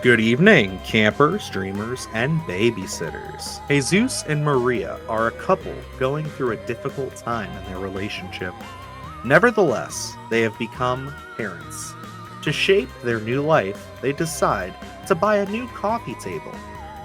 Good evening, campers, dreamers, and babysitters. Jesus and Maria are a couple going through a difficult time in their relationship. Nevertheless, they have become parents. To shape their new life, they decide to buy a new coffee table,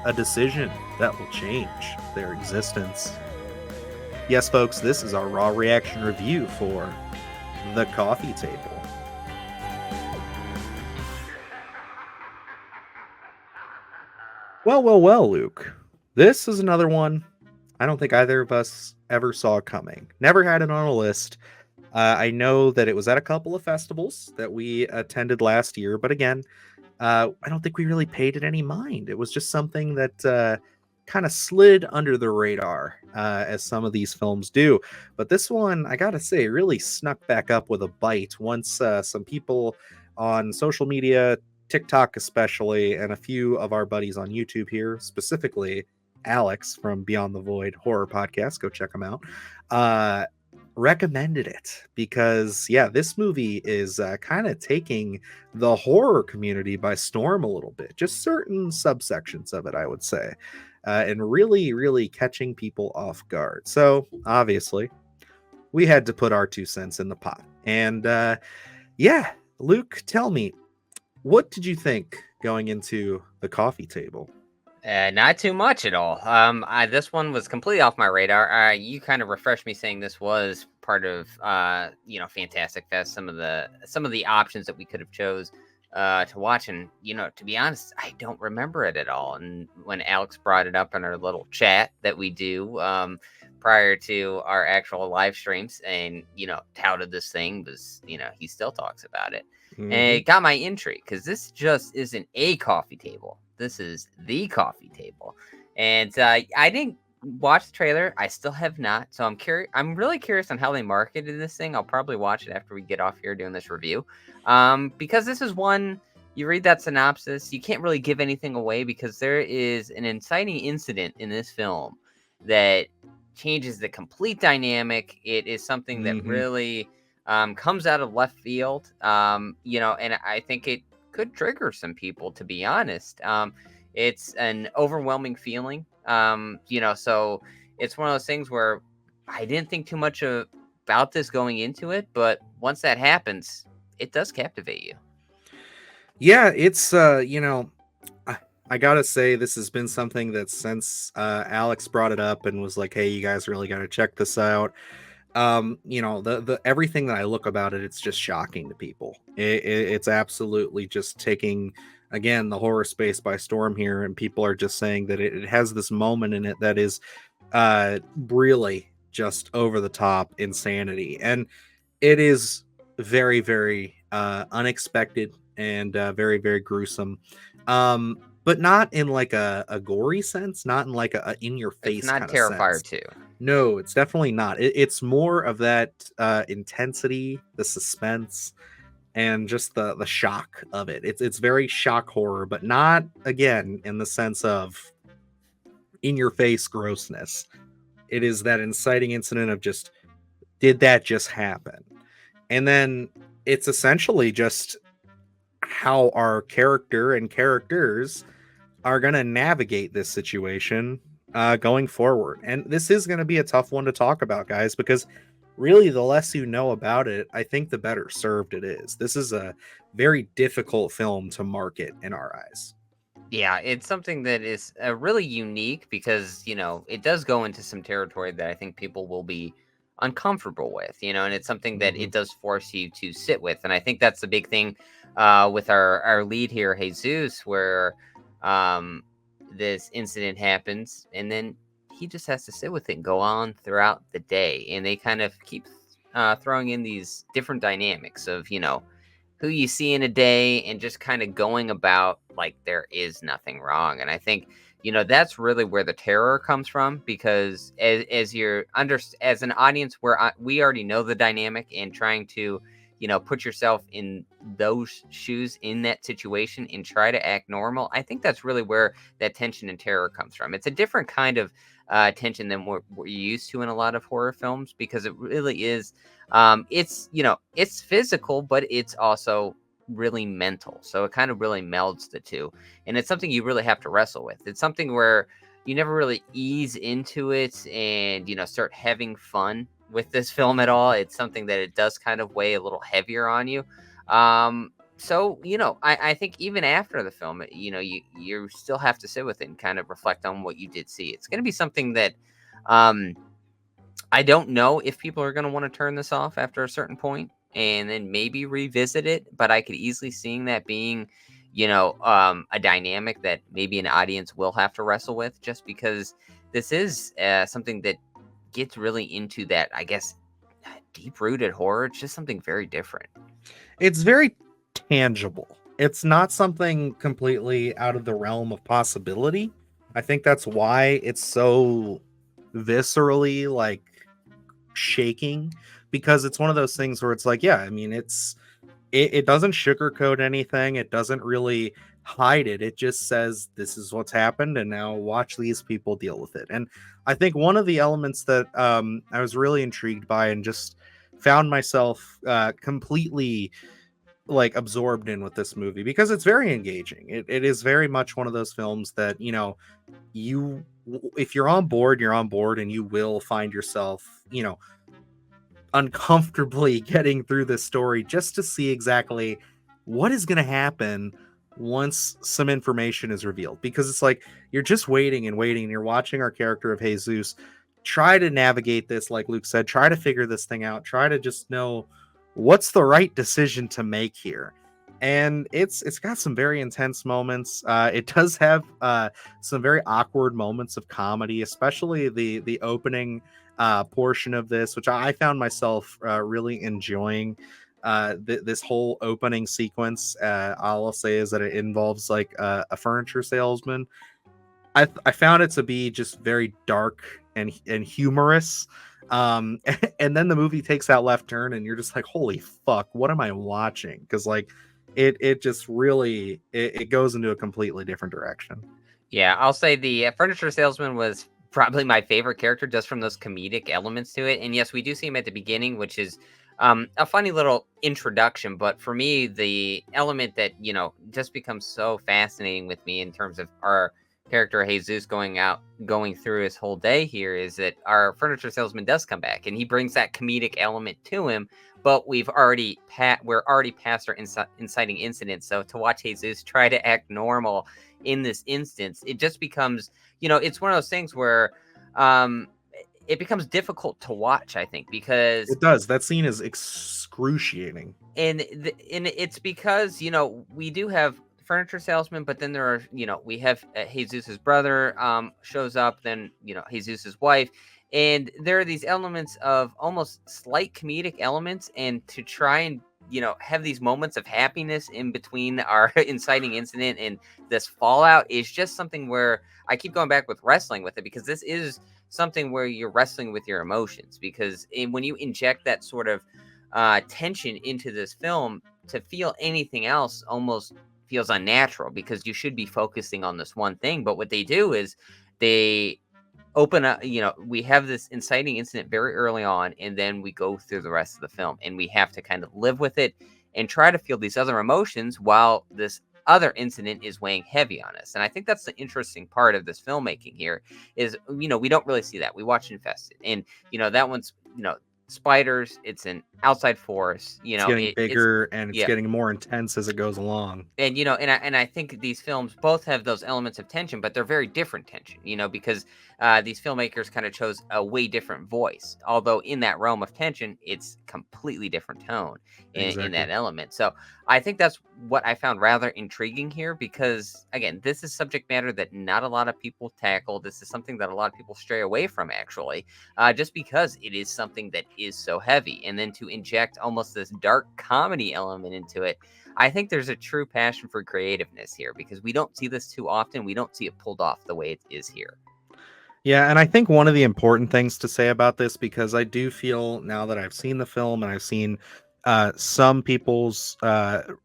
a decision that will change their existence. Yes, folks, this is our raw reaction review for The Coffee Table. Well, Luke. This is another one I don't think either of us ever saw coming. Never had it on a list. I know that it was at a couple of festivals that we attended last year, but again, I don't think we really paid it any mind. It was just something that kind of slid under the radar, as some of these films do. But this one, I gotta say, really snuck back up with a bite once some people on social media, TikTok especially, and a few of our buddies on YouTube here, specifically Alex from Beyond the Void Horror Podcast, go check him out, uh, recommended it because, yeah, this movie is kind of taking the horror community by storm a little bit, just certain subsections of it, I would say, and really catching people off guard. So, obviously, we had to put our 2 cents in the pot. And yeah, Luke, tell me, what did you think going into The Coffee Table? Not too much at all. This one was completely off my radar. You kind of refreshed me saying this was part of, Fantastic Fest. Some of the options that we could have chose to watch, and to be honest, I don't remember it at all. And when Alex brought it up in our little chat that we do prior to our actual live streams, and touted this thing, was he still talks about it, and it got my intrigue because this just isn't a coffee table. This is the coffee table. And I didn't watch the trailer. I still have not. So I'm curious. I'm really curious on how they marketed this thing. I'll probably watch it after we get off here doing this review. Because this is one, you read that synopsis, you can't really give anything away because there is an inciting incident in this film that changes the complete dynamic. It is something that really comes out of left field, and I think it could trigger some people, to be honest. It's an overwhelming feeling, so it's one of those things where I didn't think too much about this going into it, but once that happens, it does captivate you. Yeah, it's I gotta say, this has been something that since Alex brought it up and was like, hey, you guys really gotta check this out. The everything that I look about it, it's just shocking to people. It's absolutely just taking, again, the horror space by storm here, and people are just saying that it has this moment in it that is really just over the top insanity, and it is very unexpected and very gruesome, but not in like a gory sense, not in like a in your face It's not kind of Terrifier sense. 2. No, it's definitely not. It's more of that intensity, the suspense, and just the shock of it. It's very shock horror, but not, again, in the sense of in your face grossness. It is that inciting incident of just, did that just happen? And then it's essentially just how our character and characters are going to navigate this situation going forward. And this is going to be a tough one to talk about, guys, because really the less you know about it, I think the better served it is. This is a very difficult film to market in our eyes. Yeah, it's something that is really unique because, it does go into some territory that I think people will be uncomfortable with, and it's something that it does force you to sit with. And I think that's the big thing with our lead here, Jesus, where this incident happens and then he just has to sit with it and go on throughout the day. And they kind of keep throwing in these different dynamics of, who you see in a day and just kind of going about like there is nothing wrong. And I think, that's really where the terror comes from, because as an audience where we already know the dynamic, and trying to, put yourself in those shoes in that situation and try to act normal. I think that's really where that tension and terror comes from. It's a different kind of tension than we're used to in a lot of horror films, because it really is, it's physical, but it's also really mental. So it kind of really melds the two. And it's something you really have to wrestle with. It's something where you never really ease into it and, start having fun with this film at all. It's something that it does kind of weigh a little heavier on you. So, I think even after the film, you still have to sit with it and kind of reflect on what you did see. It's going to be something that, um, I don't know if people are going to want to turn this off after a certain point and then maybe revisit it, but I could easily seeing that being, a dynamic that maybe an audience will have to wrestle with, just because this is something that gets really into that, I guess, deep rooted horror. It's just something very different. It's very tangible. It's not something completely out of the realm of possibility. I think that's why it's so viscerally like shaking, because it's one of those things where it's like, yeah, I mean, it doesn't sugarcoat anything. It doesn't really hide it. It just says this is what's happened, and now watch these people deal with it. And I think one of the elements that I was really intrigued by and just found myself completely like absorbed in with this movie, because it's very engaging. It is very much one of those films that, you, if you're on board, you're on board, and you will find yourself, uncomfortably getting through this story just to see exactly what is going to happen once some information is revealed. Because it's like you're just waiting and waiting, and you're watching our character of Jesus try to navigate this, like Luke said, try to figure this thing out, try to just know what's the right decision to make here. And it's got some very intense moments. It does have some very awkward moments of comedy, especially the opening portion of this, which I found myself really enjoying. This whole opening sequence, all I'll say is that it involves like a furniture salesman. I found it to be just very dark and humorous. And then the movie takes that left turn, and you're just like, holy fuck, what am I watching? Because like it just really it goes into a completely different direction. Yeah, I'll say the furniture salesman was probably my favorite character just from those comedic elements to it. And yes, we do see him at the beginning, which is a funny little introduction. But for me, the element that, just becomes so fascinating with me in terms of our character Jesus going through his whole day here is that our furniture salesman does come back and he brings that comedic element to him. But we're already past our inciting incident. So to watch Jesus try to act normal in this instance, it just becomes, it's one of those things where um it becomes difficult to watch, I think, because It does. That scene is excruciating. and it's because we do have furniture salesman, but then there are, we have Jesus's brother shows up, then Jesus's wife, and there are these elements of almost slight comedic elements, and to try and have these moments of happiness in between our inciting incident and this fallout is just something where I keep going back with wrestling with it, because this is something where you're wrestling with your emotions, because when you inject that sort of tension into this film, to feel anything else almost feels unnatural, because you should be focusing on this one thing. But what they do is they open up, we have this inciting incident very early on, and then we go through the rest of the film and we have to kind of live with it and try to feel these other emotions while this other incident is weighing heavy on us. And I think that's the interesting part of this filmmaking here is, we don't really see that. We watch Infested, and that one's, spiders, it's an outside force, It's getting it's bigger, and it's yeah. getting more intense as it goes along. And and I think these films both have those elements of tension, but they're very different tension, because these filmmakers kind of chose a way different voice. Although in that realm of tension, it's completely different tone in Exactly. that element. So I think that's what I found rather intriguing here, because again, this is subject matter that not a lot of people tackle. This is something that a lot of people stray away from, actually, just because it is something that is so heavy. And then to inject almost this dark comedy element into it, I think there's a true passion for creativeness here, because we don't see this too often. We don't see it pulled off the way it is here. Yeah, and I think one of the important things to say about this, because I do feel now that I've seen the film and I've seen some people's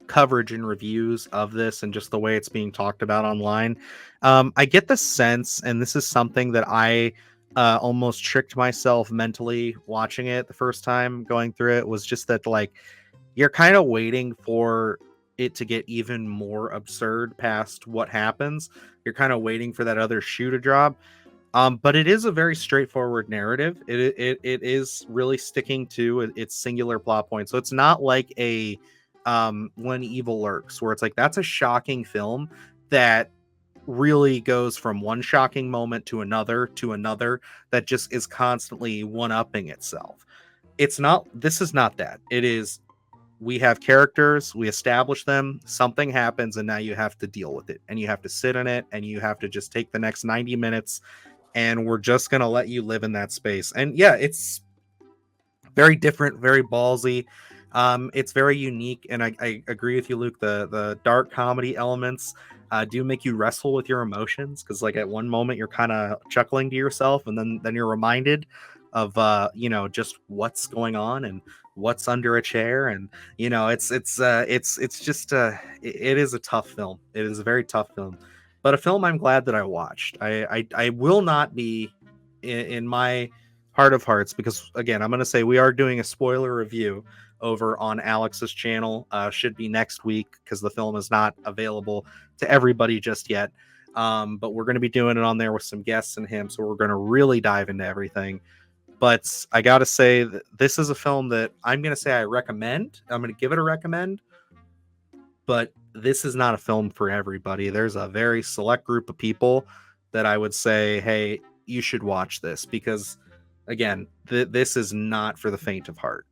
coverage and reviews of this and just the way it's being talked about online, I get the sense, and this is something that I almost tricked myself mentally watching it the first time going through it, was just that like you're kind of waiting for it to get even more absurd past what happens. You're kind of waiting for that other shoe to drop. But it is a very straightforward narrative. It is really sticking to its singular plot point. So it's not like a When Evil Lurks, where it's like that's a shocking film that really goes from one shocking moment to another that just is constantly one-upping itself. This is not that. It is, we have characters, we establish them, something happens, and now you have to deal with it. And you have to sit in it, and you have to just take the next 90 minutes, and we're just going to let you live in that space. And yeah, it's very different, very ballsy. It's very unique, and I agree with you, Luke. The dark comedy elements do make you wrestle with your emotions, because like at one moment you're kind of chuckling to yourself, and then you're reminded of just what's going on and what's under a chair, and it's just it is a tough film. It is a very tough film, but a film I'm glad that I watched. I will not be in my heart of hearts, because again, I'm going to say we are doing a spoiler review over on Alex's channel. Should be next week, because the film is not available to everybody just yet. But we're going to be doing it on there with some guests and him, so we're going to really dive into everything. But I gotta say that this is a film that I'm going to say I recommend. I'm going to give it a recommend, but this is not a film for everybody. There's a very select group of people that I would say, hey, you should watch this, because again, this is not for the faint of heart.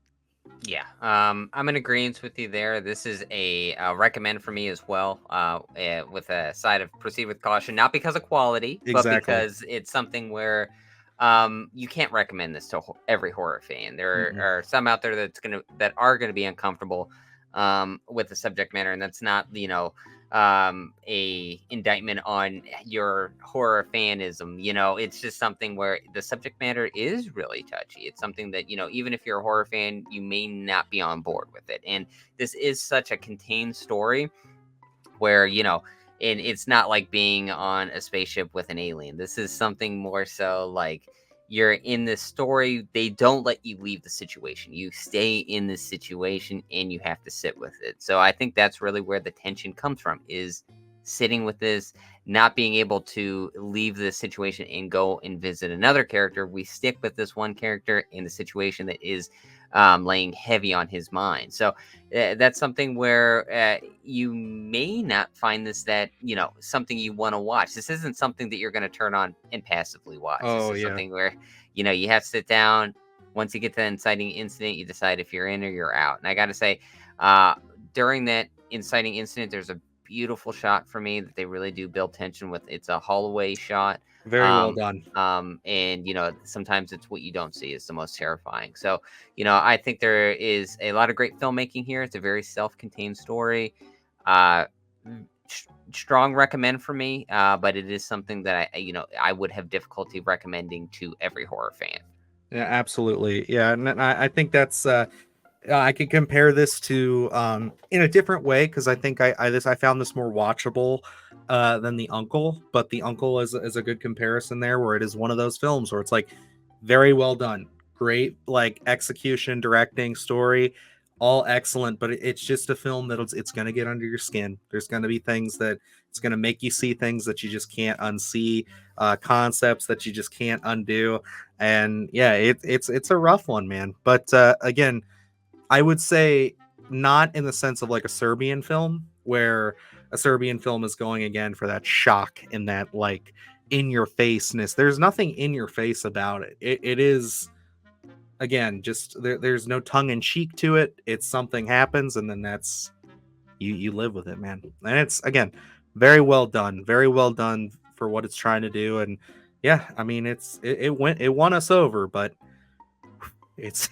Yeah, I'm in agreement with you there. This is a recommend for me as well, with a side of proceed with caution, not because of quality, but Exactly. because it's something where you can't recommend this to every horror fan. There Mm-mm. are some out there that are gonna be uncomfortable with the subject matter, and that's not a indictment on your horror fanism. It's just something where the subject matter is really touchy. It's something that even if you're a horror fan, you may not be on board with it. And this is such a contained story where and it's not like being on a spaceship with an alien. This is something more so like you're in this story. They don't let you leave the situation. You stay in this situation and you have to sit with it. So I think that's really where the tension comes from, is sitting with this, not being able to leave this situation and go and visit another character. We stick with this one character in the situation that is laying heavy on his mind. So that's something where you may not find this that something you want to watch. This isn't something that you're going to turn on and passively watch. This Oh is yeah, something where you have to sit down. Once you get to the inciting incident, you decide if you're in or you're out. And I got to say, during that inciting incident, there's a beautiful shot for me that they really do build tension with. It's a hallway shot. very well done. And sometimes it's what you don't see is the most terrifying. So I think there is a lot of great filmmaking here. It's a very self-contained story. Uh, Strong recommend for me, but it is something that I would have difficulty recommending to every horror fan. Yeah, absolutely. Yeah, and I think that's I could compare this to in a different way, because I think I found this more watchable than The Uncle, but The Uncle is a good comparison there, where it is one of those films where it's like very well done, great like execution, directing, story, all excellent, but it's just a film that it's going to get under your skin. There's going to be things that it's going to make you see things that you just can't unsee, concepts that you just can't undo, and yeah, it's a rough one, man. But again, I would say not in the sense of like a Serbian film, where a Serbian film is going again for that shock and that like in your faceness. There's nothing in your face about it. It is again just there's no tongue in cheek to it. It's something happens, and then that's you live with it, man. And it's again very well done for what it's trying to do. And yeah, I mean it won us over, but it's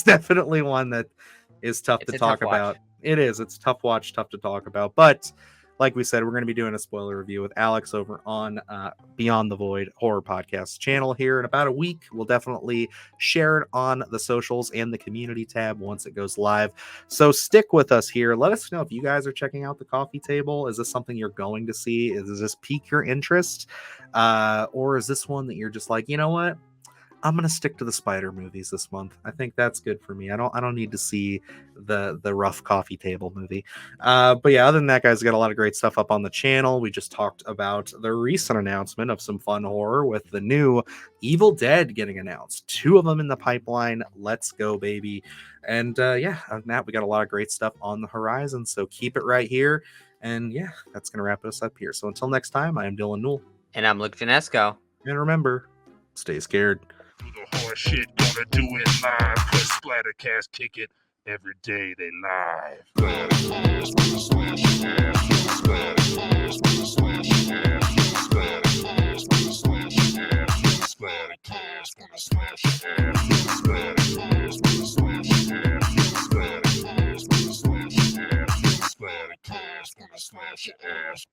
definitely one that is tough to It's a talk tough watch. about. It is. It's tough watch, tough to talk about. But like we said, we're going to be doing a spoiler review with Alex over on Beyond the Void Horror Podcast channel here in about a week. We'll definitely share it on the socials and the community tab once it goes live. So stick with us here. Let us know if you guys are checking out the coffee table. Is this something you're going to see? Does this pique your interest? Or is this one that you're just like, you know what? I'm gonna stick to the spider movies this month. I think that's good for me. I don't need to see the rough coffee table movie. But yeah, other than that, guys, we got a lot of great stuff up on the channel. We just talked about the recent announcement of some fun horror with the new Evil Dead getting announced. 2 of them in the pipeline. Let's go, baby. And yeah, other than that, we got a lot of great stuff on the horizon. So keep it right here. And yeah, that's gonna wrap us up here. So until next time, I am Dylan Newell. And I'm Luke Janesco. And remember, stay scared. Do the horror shit, gonna do it live. Cause Splattercast kick it every day they live. Splattercast, gonna slash your ass. Splattercast, gonna slash your ass. Splattercast, gonna slash your ass. Splattercast, gonna slash your ass. Splattercast, gonna slash your ass. Splattercast, gonna slash your ass. Splattercast, gonna slash your ass.